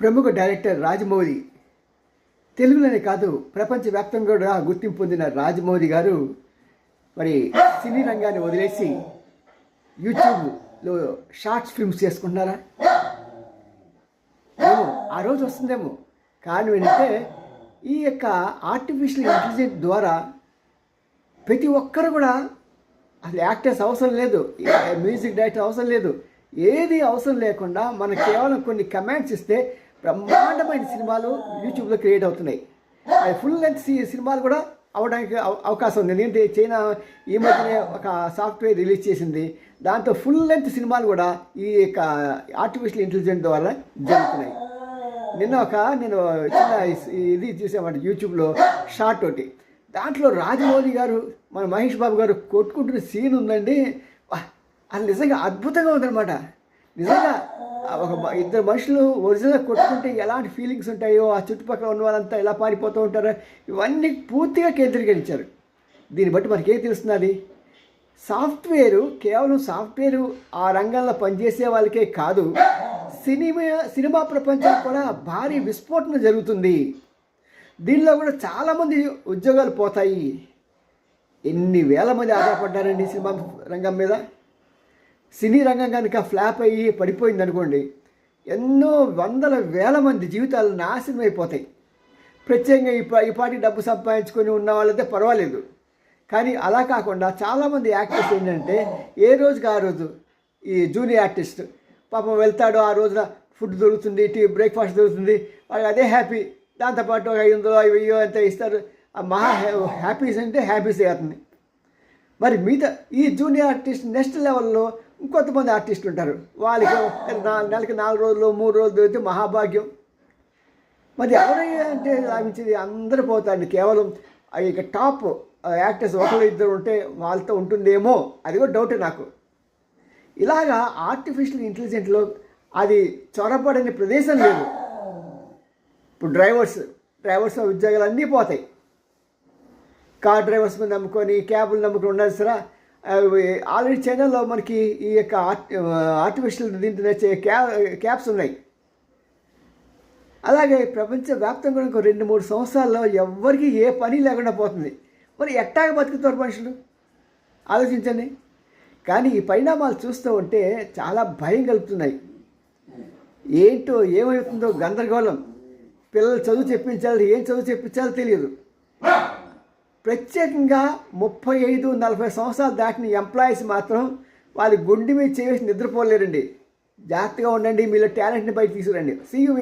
ప్రముఖ డైరెక్టర్ రాజమౌళి తెలుగులోనే కాదు ప్రపంచవ్యాప్తంగా కూడా గుర్తింపు పొందిన రాజమౌళి గారు మరి సినీ రంగాన్ని వదిలేసి యూట్యూబ్లో షార్ట్స్ ఫిల్మ్స్ చేసుకుంటున్నారా? ఏమో ఆ రోజు వస్తుందేమో. కారణం ఏంటంటే ఈ యొక్క ఆర్టిఫిషియల్ ఇంటెలిజెన్స్ ద్వారా ప్రతి ఒక్కరు కూడా అసలు యాక్టర్స్ అవసరం లేదు, మ్యూజిక్ డైరెక్టర్ అవసరం లేదు, ఏది అవసరం లేకుండా మనకు కేవలం కొన్ని కమెంట్స్ ఇస్తే బ్రహ్మాండమైన సినిమాలు యూట్యూబ్లో క్రియేట్ అవుతున్నాయి. అది ఫుల్ లెంత్ సినిమాలు కూడా అవడానికి అవకాశం ఉంది. ఎందుకంటే చైనా ఈ మధ్యనే ఒక సాఫ్ట్వేర్ రిలీజ్ చేసింది, దాంతో ఫుల్ లెంత్ సినిమాలు కూడా ఈ యొక్క ఆర్టిఫిషియల్ ఇంటెలిజెన్స్ ద్వారా జరుగుతున్నాయి. నేను చిన్న ఇది చూసామంటే యూట్యూబ్లో షార్ట్ ఒకటి, దాంట్లో రాజమౌళి గారు మన మహేష్ బాబు గారు కొట్టుకుంటున్న సీన్ ఉందండి. అది నిజంగా అద్భుతంగా ఉందన్నమాట. నిజంగా ఒక ఇద్దరు మనుషులు ఒరిజినల్గా కొట్టుకుంటే ఎలాంటి ఫీలింగ్స్ ఉంటాయో, ఆ చుట్టుపక్కల ఉన్న వాళ్ళంతా ఎలా పారిపోతూ ఉంటారో, ఇవన్నీ పూర్తిగా కేంద్రీకరించారు. దీన్ని బట్టి మనకేం తెలుస్తున్నది? కేవలం సాఫ్ట్వేరు ఆ రంగంలో పనిచేసే వాళ్ళకే కాదు, సినిమా ప్రపంచం కూడా భారీ విస్ఫోటన జరుగుతుంది. దీనిలో కూడా చాలామంది ఉద్యోగాలు పోతాయి. ఎన్ని వేల మంది ఆధారపడ్డారండి సినిమా రంగం మీద. సినీ రంగం కనుక ఫ్లాప్ అయ్యి పడిపోయింది అనుకోండి, ఎన్నో వందల వేల మంది జీవితాలు నాశనం అయిపోతాయి. ప్రత్యేకంగా ఈ పాటి డబ్బు సంపాదించుకొని ఉన్న వాళ్ళైతే పర్వాలేదు, కానీ అలా కాకుండా చాలామంది యాక్టర్స్ ఏంటంటే ఏ రోజుకి ఆ రోజు ఈ జూనియర్ ఆర్టిస్ట్ పాపం వెళ్తాడు, ఆ రోజున ఫుడ్ దొరుకుతుంది, బ్రేక్ఫాస్ట్ దొరుకుతుంది, వాళ్ళకి అదే హ్యాపీ. దాంతోపాటు 500 1000 అంత ఇస్తారు. ఆ మహా హ్యాపీస్ అంటే హ్యాపీస్ అవుతుంది. మరి మిగతా ఈ జూనియర్ ఆర్టిస్ట్ నెక్స్ట్ లెవెల్లో ఇంకొంతమంది ఆర్టిస్టులు ఉంటారు, వాళ్ళకి నెలకి 4 రోజులు 3 రోజులు దొరికితే మహాభాగ్యం. మరి ఎవరైనా అంటే లాభించేది అందరూ పోతారండి. కేవలం ఇక టాప్ యాక్టర్స్ ఒకరు ఇద్దరు ఉంటే వాళ్ళతో ఉంటుందేమో, అది కూడా డౌటే నాకు. ఇలాగా ఆర్టిఫిషియల్ ఇంటెలిజెంట్లో అది చొరబడని ప్రదేశం లేదు. ఇప్పుడు డ్రైవర్స్ ఉద్యోగాలు అన్నీ పోతాయి. కార్ డ్రైవర్స్ మీద నమ్ముకొని, క్యాబులు నమ్ముకొని ఉండాలి సరే. ఆల్రెడీ చైనాలో మనకి ఈ యొక్క ఆర్టిఫిషియల్ దీంట్లో నచ్చే క్యాబ్స్ ఉన్నాయి. అలాగే ప్రపంచవ్యాప్తంగా ఇంకో 2-3 సంవత్సరాల్లో ఎవ్వరికి ఏ పని లేకుండా పోతుంది. మరి ఎట్టాగ బతుకుతారు మనుషులు? ఆలోచించండి. కానీ ఈ పరిణామాలు చూస్తూ ఉంటే చాలా భయం కలుగుతున్నాయి. ఏంటో ఏమవుతుందో గందరగోళం. పిల్లలు చదువు చెప్పించాలి, ఏం చదువు చెప్పించాలో తెలియదు. ప్రత్యేకంగా 35-40 సంవత్సరాలు దాటిన ఎంప్లాయీస్ మాత్రం వాళ్ళ గుండె మీద చేసి నిద్రపోలేరండి. జాగ్రత్తగా ఉండండి, మీలో టాలెంట్ని బయట తీసుకురండి. See you.